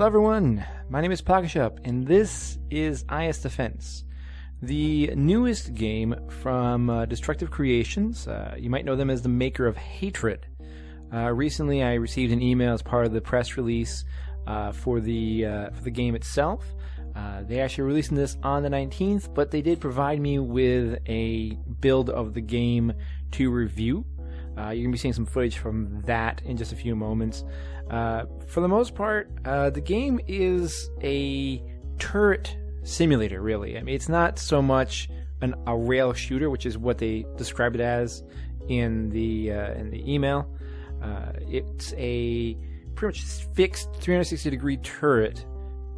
Hello everyone, my name is Pakashup, and this is IS Defense, the newest game from Destructive Creations. You might know them as the maker of Hatred. Recently I received an email as part of the press release for the game itself. They actually released this on the 19th, but they did provide me with a build of the game to review. You're going to be seeing some footage from that in just a few moments. For the most part, the game is a turret simulator, really. I mean, it's not so much a rail shooter, which is what they described it as in the email. It's a pretty much fixed 360-degree turret,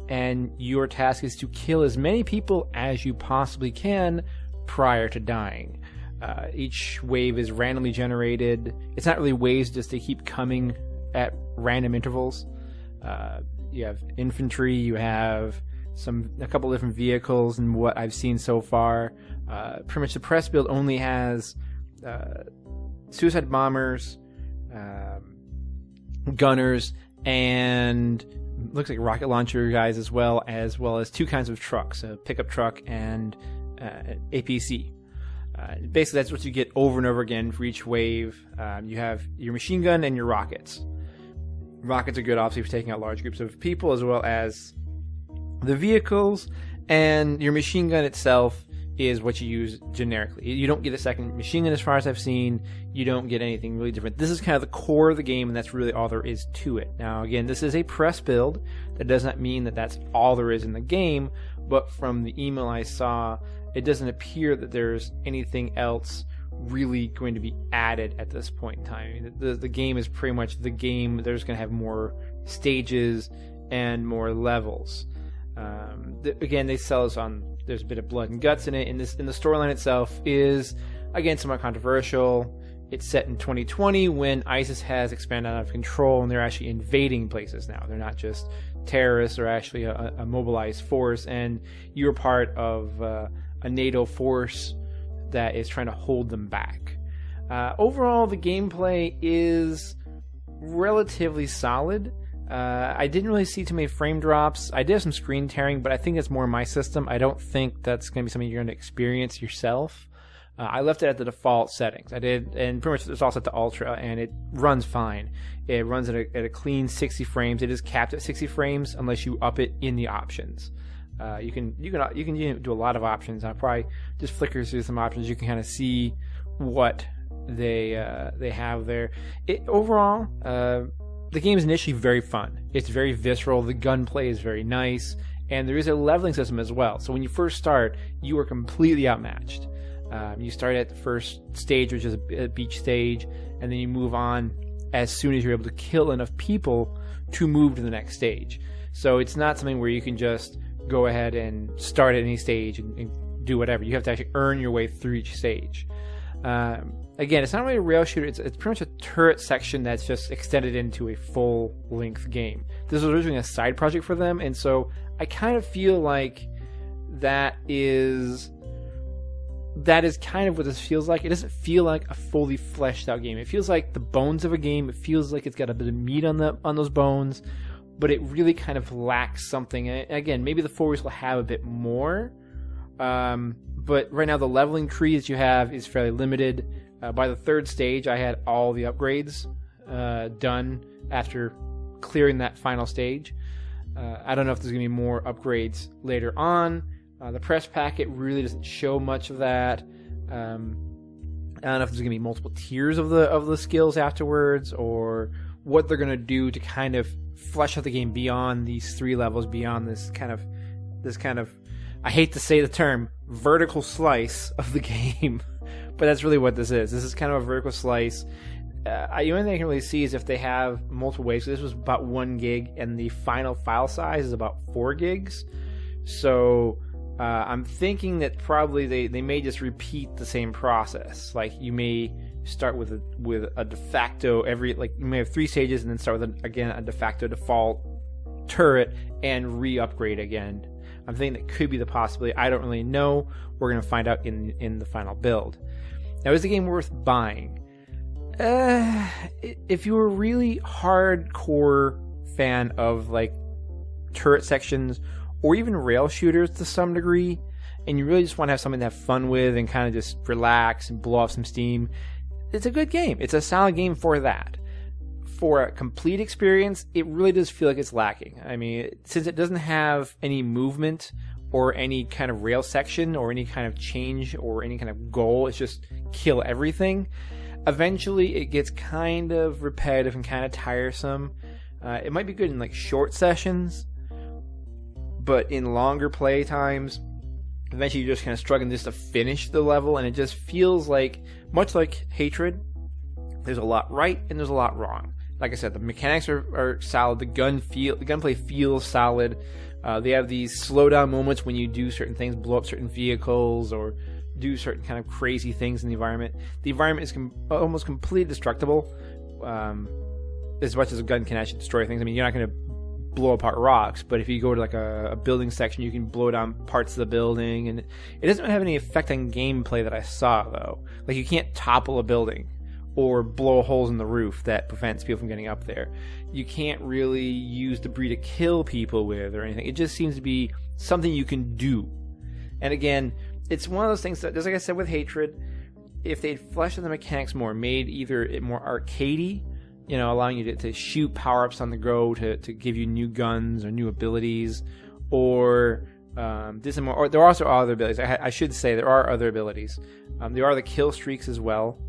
and your task is to kill as many people as you possibly can prior to dying. Each wave is randomly generated. It's not really waves, just they keep coming at random intervals. You have infantry, you have a couple different vehicles, and what I've seen so far, pretty much the press build only has suicide bombers, gunners, and looks like rocket launcher guys as well as two kinds of trucks, a pickup truck and APC. Basically, that's what you get over and over again for each wave. You have your machine gun and your rockets. Rockets are good, obviously, for taking out large groups of people, as well as the vehicles. And your machine gun itself is what you use generically. You don't get a second machine gun, as far as I've seen. You don't get anything really different. This is kind of the core of the game, and that's really all there is to it. Now, again, this is a press build. That does not mean that that's all there is in the game, but from the email I saw, it doesn't appear that there's anything else really going to be added at this point in time. I mean, the game is pretty much the game. There's going to have more stages and more levels. Again, they sell us on, there's a bit of blood and guts in it, and the storyline itself is, again, somewhat controversial. It's set in 2020 when ISIS has expanded out of control, and they're actually invading places now. They're not just terrorists, they're actually a mobilized force, and you're part of a NATO force that is trying to hold them back. Overall, the gameplay is relatively solid. I didn't really see too many frame drops. I did have some screen tearing, but I think it's more my system. I don't think that's going to be something you're going to experience yourself. I left it at the default settings. I did, and pretty much it's all set to ultra, and it runs fine. It runs at a clean 60 frames. It is capped at 60 frames unless you up it in the options. You can do a lot of options. I'll probably just flicker through some options. You can kind of see what they have there. Overall, the game is initially very fun. It's very visceral. The gunplay is very nice, and there is a leveling system as well. So when you first start, you are completely outmatched. You start at the first stage, which is a beach stage, and then you move on as soon as you're able to kill enough people to move to the next stage. So it's not something where you can just go ahead and start at any stage and do whatever. You have to actually earn your way through each stage. Again, it's not really a rail shooter. It's pretty much a turret section that's just extended into a full-length game. This was originally a side project for them, and so I kind of feel like that is kind of what this feels like. It doesn't feel like a fully fleshed out game. It feels like the bones of a game. It feels like it's got a bit of meat on those bones, but it really kind of lacks something. And again, maybe the forwards will have a bit more, but right now the leveling tree that you have is fairly limited. By the third stage, I had all the upgrades done after clearing that final stage. I don't know if there's going to be more upgrades later on. The press packet really doesn't show much of that. I don't know if there's going to be multiple tiers of the skills afterwards, or what they're going to do to kind of flesh out the game beyond these 3 levels, beyond this kind of, I hate to say the term, vertical slice of the game, but that's really what this is. This is kind of a vertical slice. The only thing I can really see is if they have multiple waves. So this was about 1 gig, and the final file size is about 4 gigs. So I'm thinking that probably they may just repeat the same process. Like, you may start with a de facto you may have 3 stages and then start with a de facto default turret and re-upgrade again. I'm thinking that could be the possibility. I don't really know. We're going to find out in the final build. Now, is the game worth buying? If you were a really hardcore fan of like turret sections or even rail shooters to some degree, and you really just want to have something to have fun with and kind of just relax and blow off some steam, it's a good game. It's a solid game for that. For a complete experience, it really does feel like it's lacking. I mean, since it doesn't have any movement or any kind of rail section or any kind of change or any kind of goal, it's just kill everything. Eventually, it gets kind of repetitive and kind of tiresome. It might be good in like short sessions, but in longer play times, eventually you're just kind of struggling just to finish the level, and it just feels like, much like Hatred, there's a lot right and there's a lot wrong. Like I said, the mechanics are solid. The gunplay feels solid. They have these slowdown moments when you do certain things, blow up certain vehicles or do certain kind of crazy things in the environment. The environment is almost completely destructible, as much as a gun can actually destroy things. I mean, you're not going to blow apart rocks, but if you go to like a building section, you can blow down parts of the building, and it doesn't have any effect on gameplay that I saw, though. Like, you can't topple a building or blow holes in the roof that prevents people from getting up there. You can't really use debris to kill people with or anything. It just seems to be something you can do. And again, it's one of those things that, just like I said with Hatred, if they'd fleshed out the mechanics more, made either it more arcadey, you know, allowing you to shoot power-ups on the go to give you new guns or new abilities, or did some more. Or there are also other abilities. I should say there are other abilities. There are the kill streaks as well,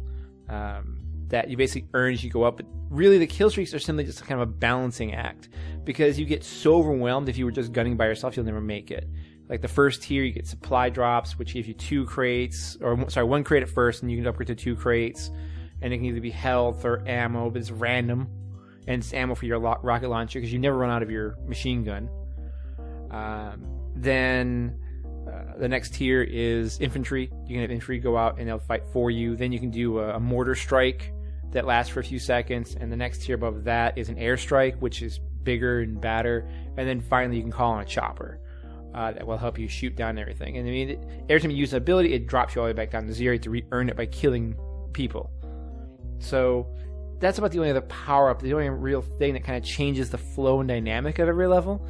that you basically earn as you go up. But really, the kill streaks are simply just kind of a balancing act, because you get so overwhelmed if you were just gunning by yourself, you'll never make it. Like the first tier, you get supply drops, which gives you 2 crates, or sorry, 1 crate at first, and you can upgrade to 2 crates. And it can either be health or ammo, but it's random. And it's ammo for your rocket launcher, because you never run out of your machine gun. Then the next tier is infantry. You can have infantry go out and they'll fight for you. Then you can do a mortar strike that lasts for a few seconds. And the next tier above that is an airstrike, which is bigger and badder. And then finally you can call on a chopper. That will help you shoot down everything. And I mean, every time you use an ability, it drops you all the way back down to 0 to re-earn it by killing people. So that's about the only other power-up, the only real thing that kind of changes the flow and dynamic of every level.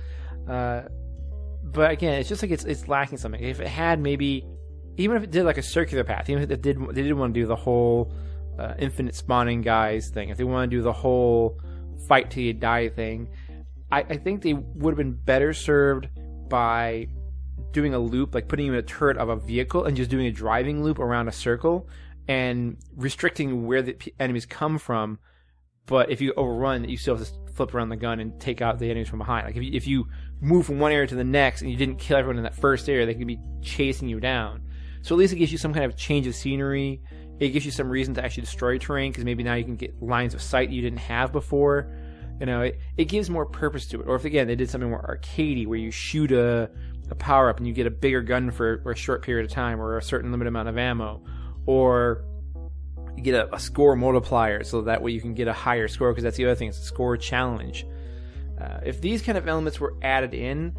But again, it's just like it's lacking something. If it had maybe, even if it did like a circular path, even if they didn't want to do the whole infinite spawning guys thing, if they want to do the whole fight till you die thing, I think they would have been better served by doing a loop, like putting you in a turret of a vehicle and just doing a driving loop around a circle and restricting where the enemies come from. But if you overrun, you still have to flip around the gun and take out the enemies from behind. Like if you move from one area to the next and you didn't kill everyone in that first area, they could be chasing you down. So at least it gives you some kind of change of scenery. It gives you some reason to actually destroy terrain, because maybe now you can get lines of sight you didn't have before. You know, it gives more purpose to it. Or if again they did something more arcadey, where you shoot a power up and you get a bigger gun for a short period of time, or a certain limited amount of ammo, or you get a score multiplier, so that way you can get a higher score, because that's the other thing, it's a score challenge. If these kind of elements were added in,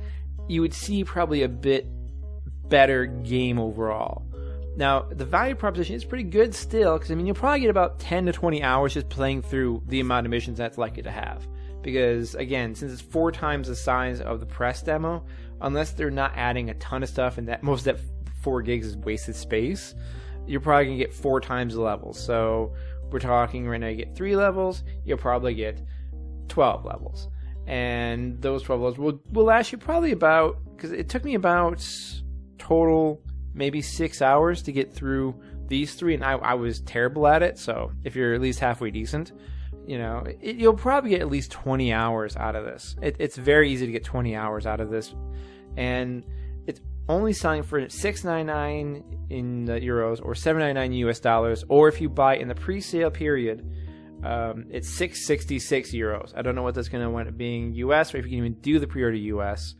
you would see probably a bit better game overall. Now, the value proposition is pretty good still, because I mean, you'll probably get about 10 to 20 hours just playing through the amount of missions that's likely to have. Because, again, since it's 4 times the size of the press demo, unless they're not adding a ton of stuff, and that most of that 4 gigs is wasted space, you're probably going to get 4 times the levels. So we're talking right now, you get 3 levels, you'll probably get 12 levels. And those 12 levels will last you probably about, because it took me about total maybe 6 hours to get through these 3, and I was terrible at it. So if you're at least halfway decent, you know, you'll probably get at least 20 hours out of this. It's very easy to get 20 hours out of this, and it's only selling for $6.99 in euros or $7.99 US dollars, or if you buy in the pre-sale period, it's $6.66 euros. I don't know what that's going to wind up being US, or if you can even do the pre-order US,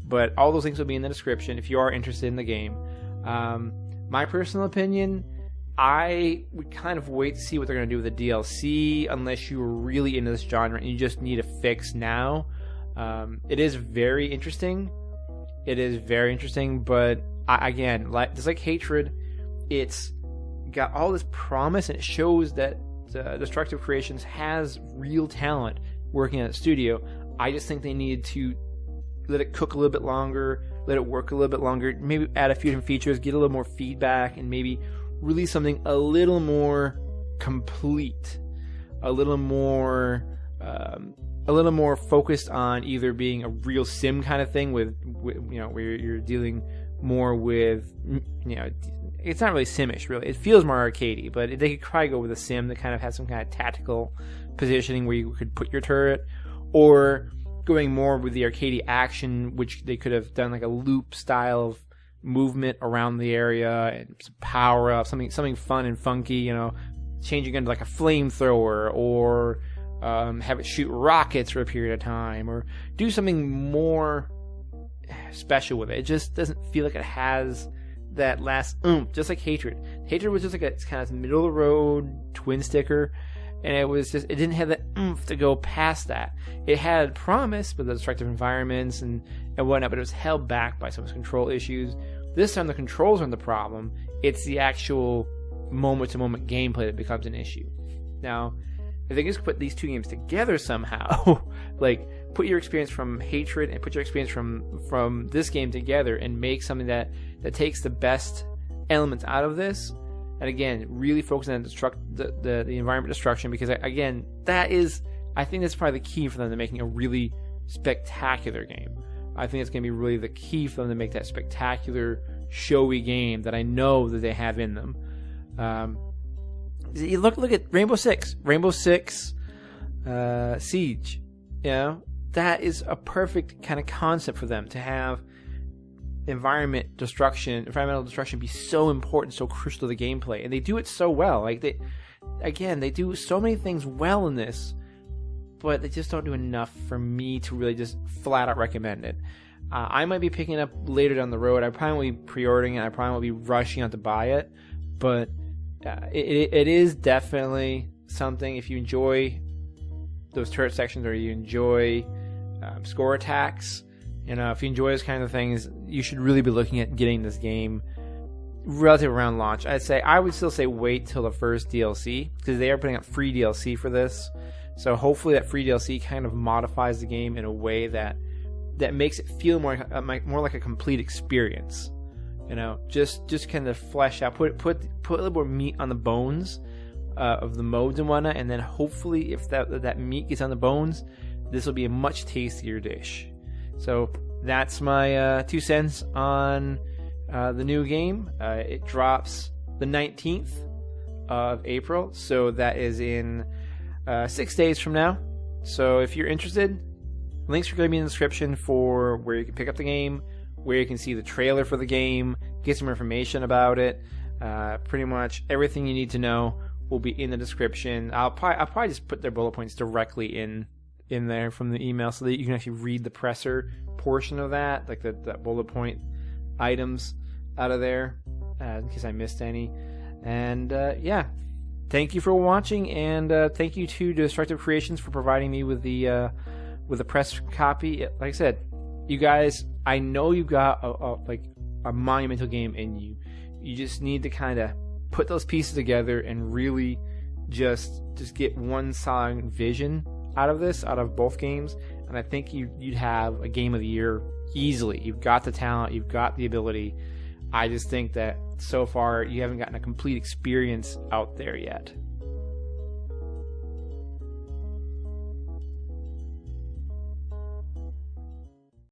but all those links will be in the description if you are interested in the game. My personal opinion, I would kind of wait to see what they're going to do with the DLC, unless you're really into this genre and you just need a fix now. It is very interesting. But again, just like Hatred, it's got all this promise, and it shows that Destructive Creations has real talent working at the studio. I just think they needed to cook a little bit longer, let it work a little bit longer, maybe add a few different features, get a little more feedback, and maybe release something a little more complete, a little more focused on either being a real sim kind of thing with where you're dealing more with, it's not really simish, really. It feels more arcadey, but they could probably go with a sim that kind of has some kind of tactical positioning where you could put your turret, or going more with the arcadey action, which they could have done like a loop style of movement around the area and some power up, something fun and funky, changing into like a flamethrower, or have it shoot rockets for a period of time, or do something more special with it. It just doesn't feel like it has that last oomph, just like Hatred. Hatred was just like a kind of middle of the road twin sticker, and it didn't have that oomph to go past that. It had promise with the destructive environments and whatnot, but it was held back by some control issues. This time the controls aren't the problem, it's the actual moment-to-moment gameplay that becomes an issue. Now, if they just put these two games together somehow, like put your experience from Hatred and put your experience from this game together and make something that takes the best elements out of this, and again, really focus on the environment destruction, because again, I think that's probably the key for them to making a really spectacular game. I think it's going to be really the key for them to make that spectacular, showy game that I know that they have in them. You look at Rainbow Six Siege. That is a perfect kind of concept for them to have environmental destruction be so important, so crucial to the gameplay, and they do it so well. Like they do so many things well in this, but they just don't do enough for me to really just flat out recommend it. I might be picking it up later down the road. I probably won't be pre-ordering it. I probably won't be rushing out to buy it, but it is definitely something. If you enjoy those turret sections, or you enjoy score attacks, if you enjoy those kind of things, you should really be looking at getting this game relative around launch. I would still say wait till the first DLC, because they are putting out free DLC for this. So hopefully that free DLC kind of modifies the game in a way that makes it feel more like a complete experience. Just kind of flesh out, put a little more meat on the bones of the modes and whatnot, and then hopefully if that meat gets on the bones, this will be a much tastier dish. So that's my 2 cents on the new game. It drops the 19th of April, so that is in 6 days from now. So if you're interested, links are going to be in the description for where you can pick up the game, where you can see the trailer for the game, get some information about it. Pretty much everything you need to know will be in the description. I'll probably just put their bullet points directly in there from the email, so that you can actually read the presser portion of that, like the bullet point items out of there, in case I missed any. And thank you for watching, and thank you to Destructive Creations for providing me with the press copy. Like I said, you guys, I know you've got a monumental game in you. You just need to kind of put those pieces together and really just get one solid vision out of both games, and I think you'd have a game of the year easily. You've got the talent, you've got the ability. I just think that so far you haven't gotten a complete experience out there yet.